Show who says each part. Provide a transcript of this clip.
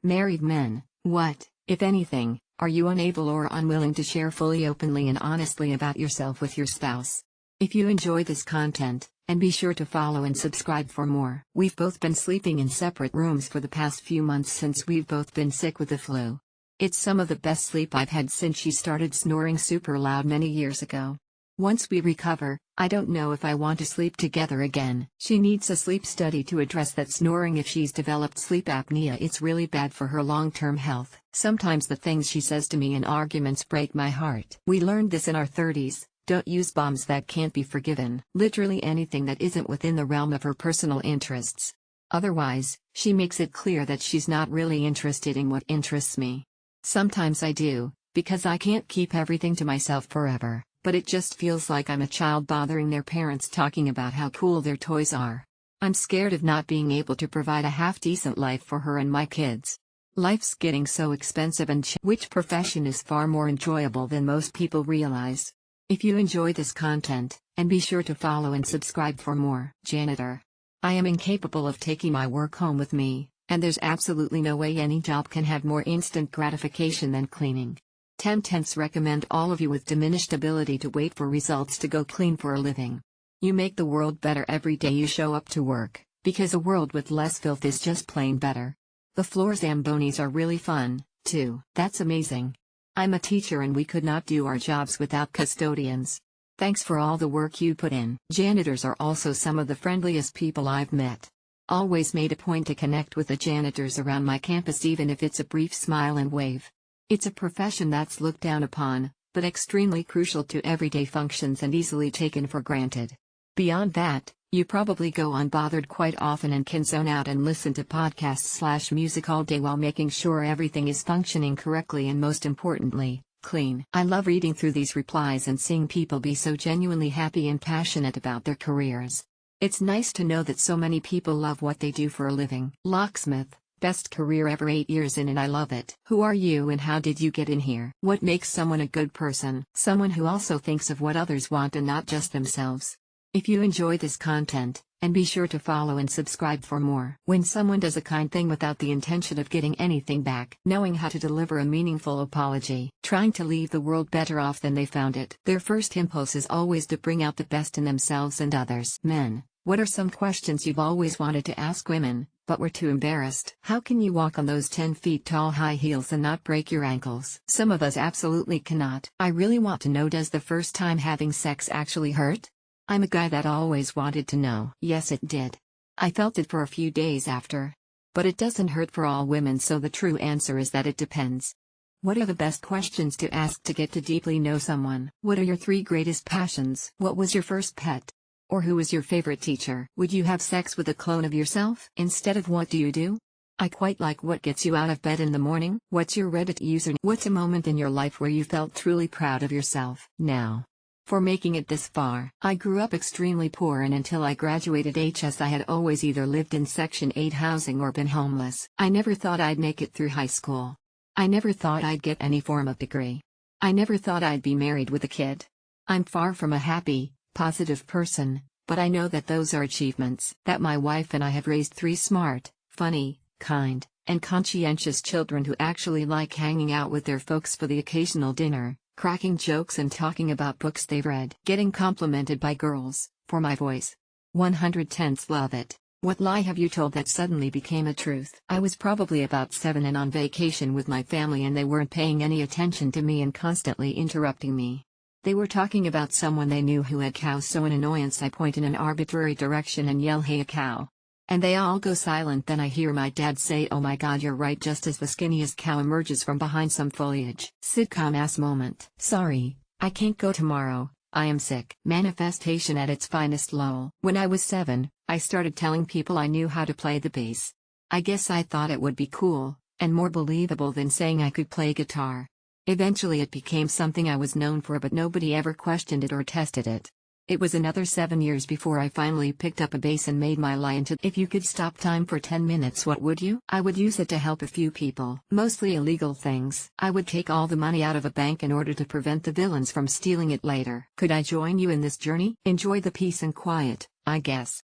Speaker 1: Married men, what, if anything, are you unable or unwilling to share fully, openly and honestly about yourself with your spouse? If you enjoy this content, and be sure to follow and subscribe for more. We've both been sleeping in separate rooms for the past few months since we've both been sick with the flu. It's some of the best sleep I've had since she started snoring super loud many years ago. Once we recover, I don't know if I want to sleep together again. She needs a sleep study to address that snoring. If she's developed sleep apnea, it's really bad for her long-term health. Sometimes the things she says to me in arguments break my heart. We learned this in our 30s. Don't use bombs that can't be forgiven. Literally anything that isn't within the realm of her personal interests. Otherwise, she makes it clear that she's not really interested in what interests me. Sometimes I do, because I can't keep everything to myself forever, but it just feels like I'm a child bothering their parents talking about how cool their toys are. I'm scared of not being able to provide a half-decent life for her and my kids. Life's getting so expensive, and which profession is far more enjoyable than most people realize. If you enjoy this content, and be sure to follow and subscribe for more. Janitor. I am incapable of taking my work home with me, and there's absolutely no way any job can have more instant gratification than cleaning. 10/10 recommend all of you with diminished ability to wait for results to go clean for a living. You make the world better every day you show up to work, because a world with less filth is just plain better. The floor zambonis are really fun, too. That's amazing. I'm a teacher and we could not do our jobs without custodians. Thanks for all the work you put in. Janitors are also some of the friendliest people I've met. Always made a point to connect with the janitors around my campus, even if it's a brief smile and wave. It's a profession that's looked down upon, but extremely crucial to everyday functions and easily taken for granted. Beyond that, you probably go unbothered quite often and can zone out and listen to podcasts/music all day while making sure everything is functioning correctly and, most importantly, clean. I love reading through these replies and seeing people be so genuinely happy and passionate about their careers. It's nice to know that so many people love what they do for a living. Locksmith, best career ever, 8 years in and I love it. Who are you and how did you get in here? What makes someone a good person? Someone who also thinks of what others want and not just themselves. If you enjoy this content, and be sure to follow and subscribe for more. When someone does a kind thing without the intention of getting anything back, knowing how to deliver a meaningful apology, trying to leave the world better off than they found it, their first impulse is always to bring out the best in themselves and others. Men, what are some questions you've always wanted to ask women, but were too embarrassed? How can you walk on those 10 feet tall high heels and not break your ankles? Some of us absolutely cannot. I really want to know, does the first time having sex actually hurt? I'm a guy that always wanted to know. Yes, it did. I felt it for a few days after. But it doesn't hurt for all women, so the true answer is that it depends. What are the best questions to ask to get to deeply know someone? What are your 3 greatest passions? What was your first pet? Or who was your favorite teacher? Would you have sex with a clone of yourself? Instead of what do you do? I quite like what gets you out of bed in the morning. What's your Reddit username? What's a moment in your life where you felt truly proud of yourself? Now, for making it this far. I grew up extremely poor, and until I graduated HS I had always either lived in Section 8 housing or been homeless. I never thought I'd make it through high school. I never thought I'd get any form of degree. I never thought I'd be married with a kid. I'm far from a happy, positive person, but I know that those are achievements. That my wife and I have raised 3 smart, funny, kind, and conscientious children who actually like hanging out with their folks for the occasional dinner, cracking jokes and talking about books they've read. Getting complimented by girls, for my voice. 110s love it. What lie have you told that suddenly became a truth? I was probably about 7 and on vacation with my family, and they weren't paying any attention to me and constantly interrupting me. They were talking about someone they knew who had cows, so in annoyance I point in an arbitrary direction and yell, "Hey, a cow." And they all go silent. Then I hear my dad say, "Oh my God, you're right," just as the skinniest cow emerges from behind some foliage. Sitcom-ass moment. "Sorry, I can't go tomorrow, I am sick." Manifestation at its finest. Lol. When I was 7, I started telling people I knew how to play the bass. I guess I thought it would be cool, and more believable than saying I could play guitar. Eventually it became something I was known for, but nobody ever questioned it or tested it. It was another 7 years before I finally picked up a bass and made my lie into, "If you could stop time for 10 minutes, what would you?" I would use it to help a few people, mostly illegal things. I would take all the money out of a bank in order to prevent the villains from stealing it later. Could I join you in this journey? Enjoy the peace and quiet, I guess.